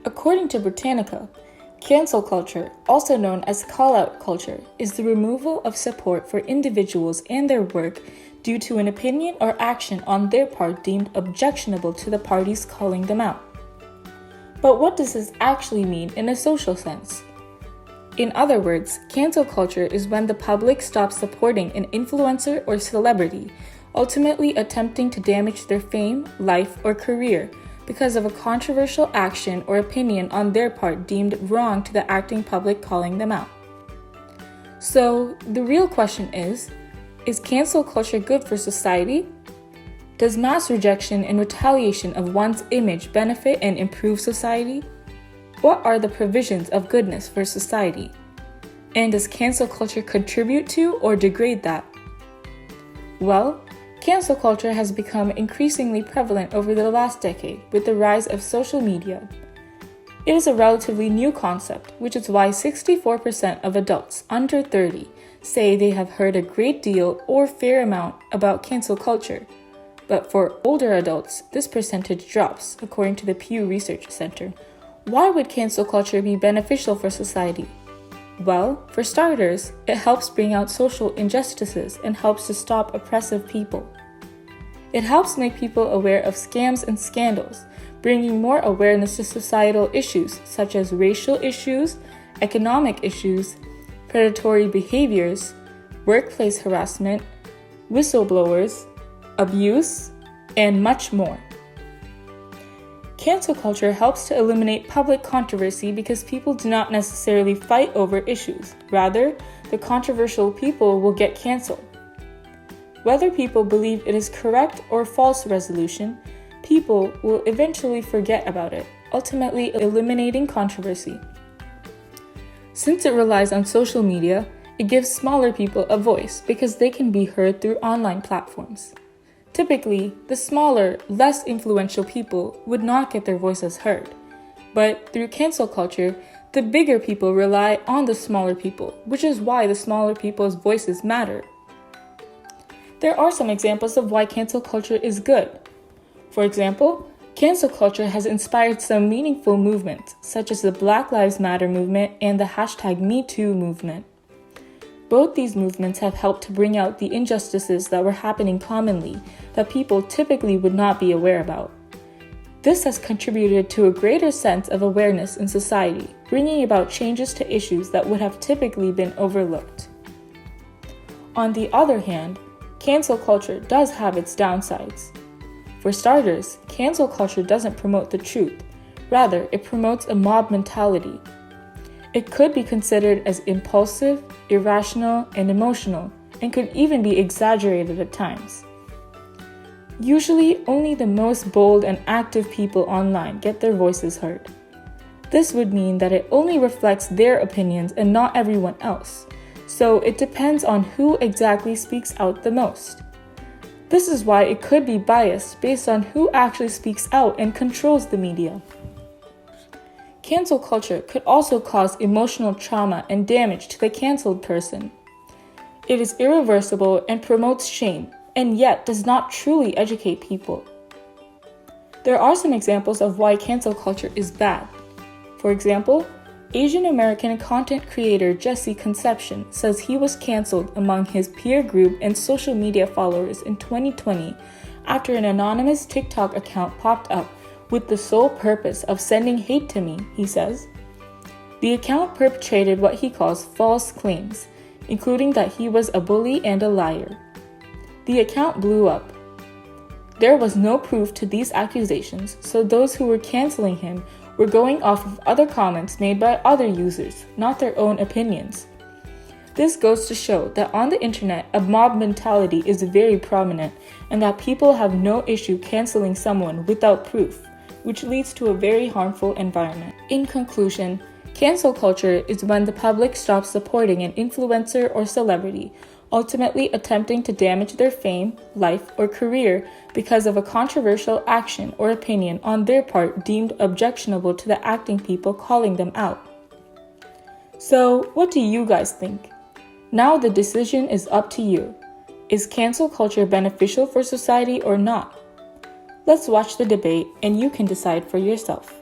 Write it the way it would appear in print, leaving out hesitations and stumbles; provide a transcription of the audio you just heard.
According to Britannica, cancel culture, also known as call-out culture, is the removal of support for individuals and their work due to an opinion or action on their part deemed objectionable to the parties calling them out. But what does this actually mean in a social sense? In other words, cancel culture is when the public stops supporting an influencer or celebrity, ultimately attempting to damage their fame, life, or career because of a controversial action or opinion on their part deemed wrong to the acting public calling them out. So, the real question is cancel culture good for society? Does mass rejection and retaliation of one's image benefit and improve society? What are the provisions of goodness for society? And does cancel culture contribute to or degrade that? Well, cancel culture has become increasingly prevalent over the last decade with the rise of social media. It is a relatively new concept, which is why 64% of adults under 30 say they have heard a great deal or fair amount about cancel culture. But for older adults, this percentage drops, according to the Pew Research Center. Why would cancel culture be beneficial for society? Well, for starters, it helps bring out social injustices and helps to stop oppressive people. It helps make people aware of scams and scandals, bringing more awareness to societal issues such as racial issues, economic issues, predatory behaviors, workplace harassment, whistleblowers, abuse, and much more. Cancel culture helps to eliminate public controversy because people do not necessarily fight over issues. Rather, the controversial people will get canceled. Whether people believe it is correct or false resolution, people will eventually forget about it, ultimately eliminating controversy. Since it relies on social media, it gives smaller people a voice because they can be heard through online platforms. Typically, the smaller, less influential people would not get their voices heard. But through cancel culture, the bigger people rely on the smaller people, which is why the smaller people's voices matter. There are some examples of why cancel culture is good. For example, cancel culture has inspired some meaningful movements, such as the Black Lives Matter movement and the #MeToo movement. Both these movements have helped to bring out the injustices that were happening commonly that people typically would not be aware about. This has contributed to a greater sense of awareness in society, bringing about changes to issues that would have typically been overlooked. On the other hand, cancel culture does have its downsides. For starters, cancel culture doesn't promote the truth. Rather, it promotes a mob mentality. It could be considered as impulsive, irrational, and emotional, and could even be exaggerated at times. Usually, only the most bold and active people online get their voices heard. This would mean that it only reflects their opinions and not everyone else, so it depends on who exactly speaks out the most. This is why it could be biased based on who actually speaks out and controls the media. Cancel culture could also cause emotional trauma and damage to the canceled person. It is irreversible and promotes shame, and yet does not truly educate people. There are some examples of why cancel culture is bad. For example, Asian American content creator Jesse Conception says he was canceled among his peer group and social media followers in 2020 after an anonymous TikTok account popped up with the sole purpose of sending hate to me, he says. The account perpetrated what he calls false claims, including that he was a bully and a liar. The account blew up. There was no proof to these accusations, so those who were canceling him were going off of other comments made by other users, not their own opinions. This goes to show that on the internet, a mob mentality is very prominent and that people have no issue canceling someone without proof, which leads to a very harmful environment. In conclusion, cancel culture is when the public stops supporting an influencer or celebrity, ultimately attempting to damage their fame, life, or career because of a controversial action or opinion on their part deemed objectionable to the acting people calling them out. So, what do you guys think? Now the decision is up to you. Is cancel culture beneficial for society or not? Let's watch the debate and you can decide for yourself.